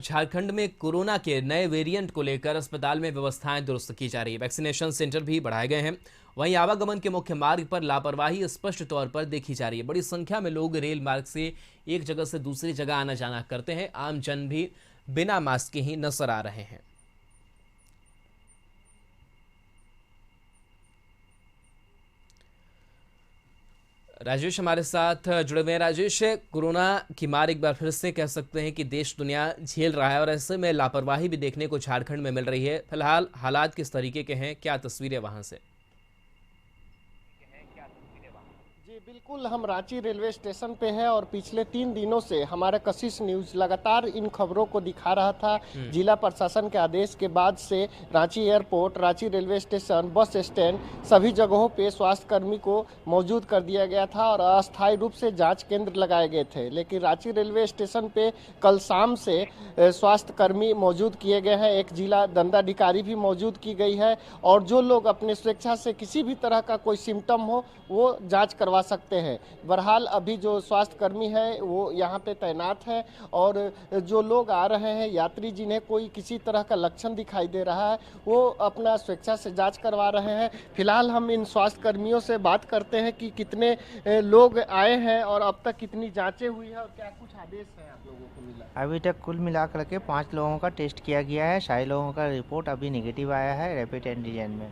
झारखंड में कोरोना के नए वेरिएंट को लेकर अस्पताल में व्यवस्थाएं दुरुस्त की जा रही है। वैक्सीनेशन सेंटर भी बढ़ाए गए हैं। वहीं आवागमन के मुख्य मार्ग पर लापरवाही स्पष्ट तौर पर देखी जा रही है। बड़ी संख्या में लोग रेल मार्ग से एक जगह से दूसरी जगह आना जाना करते हैं। आम जन भी बिना मास्क के ही नजर आ रहे हैं। राजेश हमारे साथ जुड़े हुए हैं। राजेश, कोरोना की मार एक बार फिर से कह सकते हैं कि देश दुनिया झेल रहा है और ऐसे में लापरवाही भी देखने को झारखंड में मिल रही है। फिलहाल हालात किस तरीके के हैं, क्या तस्वीरें वहां से? जी बिल्कुल, हम रांची रेलवे स्टेशन पे हैं और पिछले 3 दिनों से हमारा कशिश न्यूज़ लगातार इन खबरों को दिखा रहा था। जिला प्रशासन के आदेश के बाद से Ranchi airport, Ranchi railway station, bus stand सभी जगहों पे स्वास्थ्य कर्मी को मौजूद कर दिया गया था और अस्थायी रूप से जांच केंद्र लगाए गए थे। लेकिन रांची रेलवे स्टेशन पे कल शाम से स्वास्थ्य कर्मी मौजूद किए गए हैं। एक जिला दंडाधिकारी भी मौजूद की गई है और जो लोग अपने स्वेच्छा से किसी भी तरह का कोई सिम्टम हो वो जांच करवा सकते हैं। बहरहाल अभी जो स्वास्थ्य कर्मी है वो यहाँ पे तैनात है और जो लोग आ रहे हैं, यात्री जिन्हें कोई किसी तरह का लक्षण दिखाई दे रहा है, वो अपना स्वेच्छा से जांच करवा रहे हैं। फिलहाल हम इन स्वास्थ्य कर्मियों से बात करते हैं कि कितने लोग आए हैं और अब तक कितनी जांचें हुई है और क्या कुछ आदेश है आप लोगों को मिला। अभी तक कुल मिलाकर के 5 लोगों का टेस्ट किया गया है। 6 लोगों का रिपोर्ट अभी नेगेटिव आया है रैपिड एंटीजन में,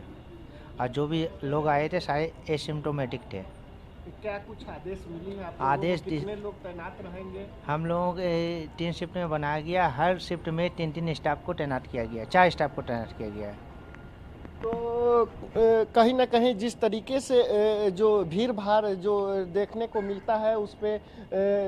और जो भी लोग आए थे सारे एसिम्टोमेटिक थे। क्या कुछ आदेश मिली है आप आदेश लोगों को? कितने लोग तैनात रहेंगे? हम लोगों के 3 शिफ्ट में बनाया गया। हर शिफ्ट में 3-3 स्टाफ को तैनात किया गया, 4 स्टाफ को तैनात किया गया है। तो कहीं ना कहीं जिस तरीके से जो भीड़ भाड़ जो देखने को मिलता है उस पे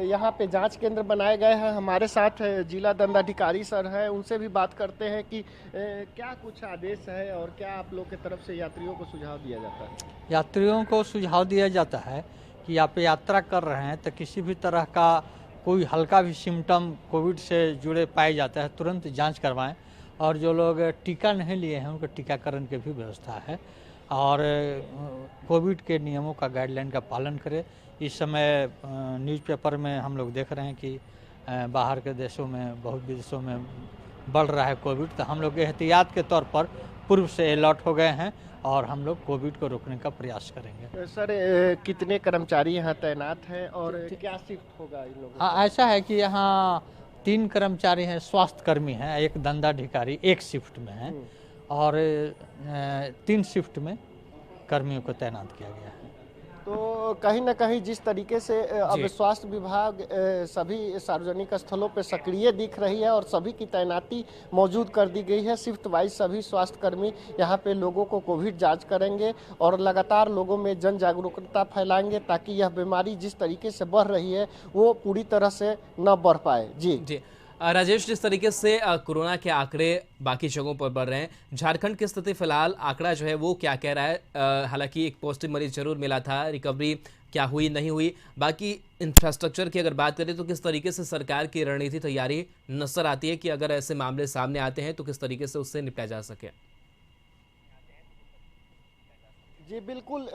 यहाँ पे जांच केंद्र बनाए गए हैं। हमारे साथ जिला दंडाधिकारी सर हैं, उनसे भी बात करते हैं कि क्या कुछ आदेश है और क्या आप लोग की तरफ से यात्रियों को सुझाव दिया जाता है। यात्रियों को सुझाव दिया जाता है कि आप यात्रा कर रहे हैं तो किसी भी तरह का कोई हल्का भी सिम्टम कोविड से जुड़े पाए जाता है तुरंत जांच करवाएं, और जो लोग टीका नहीं लिए हैं उनके टीकाकरण की भी व्यवस्था है, और कोविड के नियमों का गाइडलाइन का पालन करें। इस समय न्यूज़पेपर में हम लोग देख रहे हैं कि बाहर के देशों में, बहुत विदेशों में बढ़ रहा है कोविड, तो हम लोग एहतियात के तौर पर पूर्व से अलर्ट हो गए हैं और हम लोग कोविड को रोकने का प्रयास करेंगे। सर कितने कर्मचारी यहाँ तैनात हैं और क्या शिफ्ट होगा इन लोगों हाँ, ऐसा है कि यहाँ 3 कर्मचारी हैं, स्वास्थ्य कर्मी हैं, एक दंडाधिकारी एक शिफ्ट में है और 3 शिफ्ट में कर्मियों को तैनात किया गया है। तो कहीं ना कहीं जिस तरीके से अब स्वास्थ्य विभाग सभी सार्वजनिक स्थलों पर सक्रिय दिख रही है और सभी की तैनाती मौजूद कर दी गई है। शिफ्ट वाइज सभी स्वास्थ्य कर्मी यहाँ पे लोगों को कोविड जांच करेंगे और लगातार लोगों में जन जागरूकता फैलाएंगे ताकि यह बीमारी जिस तरीके से बढ़ रही है वो पूरी तरह से न बढ़ पाए। जी राजेश, जिस तरीके से कोरोना के आंकड़े बाकी जगहों पर बढ़ रहे हैं, झारखंड की स्थिति फिलहाल आंकड़ा जो है वो क्या कह रहा है? हालांकि एक पॉजिटिव मरीज जरूर मिला था, रिकवरी क्या हुई नहीं हुई, बाकी इंफ्रास्ट्रक्चर की अगर बात करें तो किस तरीके से सरकार की रणनीति तैयारी नजर आती है कि अगर ऐसे मामले सामने आते हैं तो किस तरीके से उससे निपटा जा सके? जी बिल्कुल,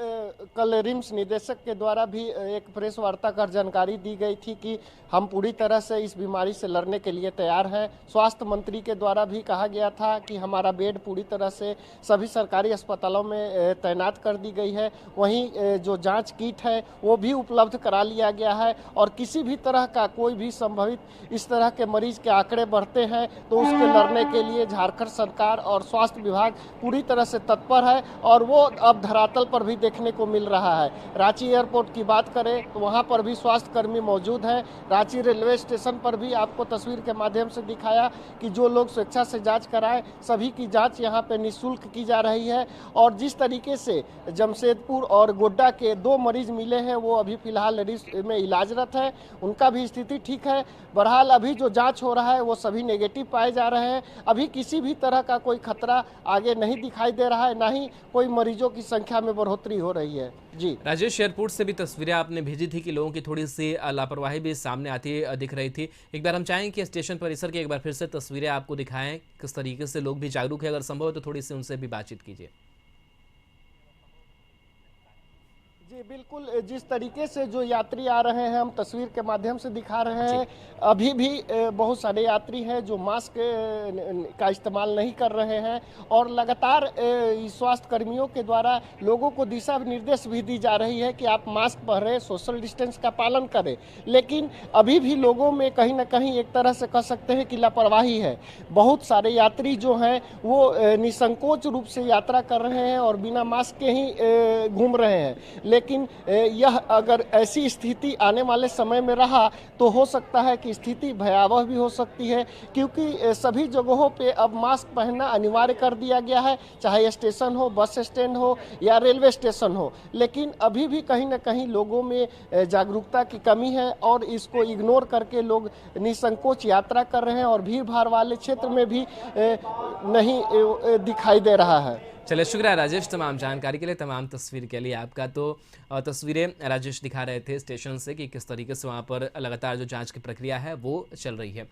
कल रिम्स निदेशक के द्वारा भी एक प्रेस वार्ता कर जानकारी दी गई थी कि हम पूरी तरह से इस बीमारी से लड़ने के लिए तैयार हैं। स्वास्थ्य मंत्री के द्वारा भी कहा गया था कि हमारा बेड पूरी तरह से सभी सरकारी अस्पतालों में तैनात कर दी गई है। वहीं जो जांच किट है वो भी उपलब्ध करा लिया गया है और किसी भी तरह का कोई भी संभावित इस तरह के मरीज के आंकड़े बढ़ते हैं तो उसके लड़ने के लिए झारखंड सरकार और स्वास्थ्य विभाग पूरी तरह से तत्पर है और वो अब धरातल पर भी देखने को मिल रहा है। रांची एयरपोर्ट की बात करें तो वहां पर भी स्वास्थ्य कर्मी मौजूद हैं। रांची रेलवे स्टेशन पर भी आपको तस्वीर के माध्यम से दिखाया कि जो लोग स्वेच्छा से जांच कराएं सभी की जांच यहां पे निःशुल्क की जा रही है। और जिस तरीके से जमशेदपुर और गोड्डा के 2 मरीज मिले हैं वो अभी फिलहाल रिम्स में इलाजरत है, उनका भी स्थिति ठीक है। बहरहाल अभी जो जाँच हो रहा है वो सभी नेगेटिव पाए जा रहे हैं। अभी किसी भी तरह का कोई खतरा आगे नहीं दिखाई दे रहा है, ना ही कोई मरीजों की संख्या में बढ़ोतरी हो रही है। जी राजेश, एयरपोर्ट से भी तस्वीरें आपने भेजी थी कि लोगों की थोड़ी सी लापरवाही भी सामने आती दिख रही थी। एक बार हम चाहेंगे कि स्टेशन परिसर की एक बार फिर से तस्वीरें आपको दिखाएं, किस तरीके से लोग भी जागरूक है, अगर संभव है तो थोड़ी सी उनसे भी बातचीत कीजिए। जी बिल्कुल, जिस तरीके से जो यात्री आ रहे हैं हम तस्वीर के माध्यम से दिखा रहे हैं, अभी भी बहुत सारे यात्री हैं जो मास्क का इस्तेमाल नहीं कर रहे हैं और लगातार स्वास्थ्य कर्मियों के द्वारा लोगों को दिशा निर्देश भी दी जा रही है कि आप मास्क पहने, सोशल डिस्टेंस का पालन करें, लेकिन अभी भी लोगों में कहीं ना कहीं एक तरह से कह सकते हैं कि लापरवाही है। बहुत सारे यात्री जो हैं वो निसंकोच रूप से यात्रा कर रहे हैं और बिना मास्क के ही घूम रहे हैं, लेकिन यह अगर ऐसी स्थिति आने वाले समय में रहा तो हो सकता है कि स्थिति भयावह भी हो सकती है, क्योंकि सभी जगहों पे अब मास्क पहनना अनिवार्य कर दिया गया है, चाहे स्टेशन हो, बस स्टैंड हो या रेलवे स्टेशन हो। लेकिन अभी भी कहीं ना कहीं लोगों में जागरूकता की कमी है और इसको इग्नोर करके लोग निसंकोच यात्रा कर रहे हैं और भीड़ भाड़ वाले क्षेत्र में भी नहीं दिखाई दे रहा है। चलिए, शुक्रिया राजेश तमाम जानकारी के लिए, तमाम तस्वीर के लिए आपका। तो तस्वीरें राजेश दिखा रहे थे स्टेशन से कि किस तरीके से वहाँ पर लगातार जो जांच की प्रक्रिया है वो चल रही है।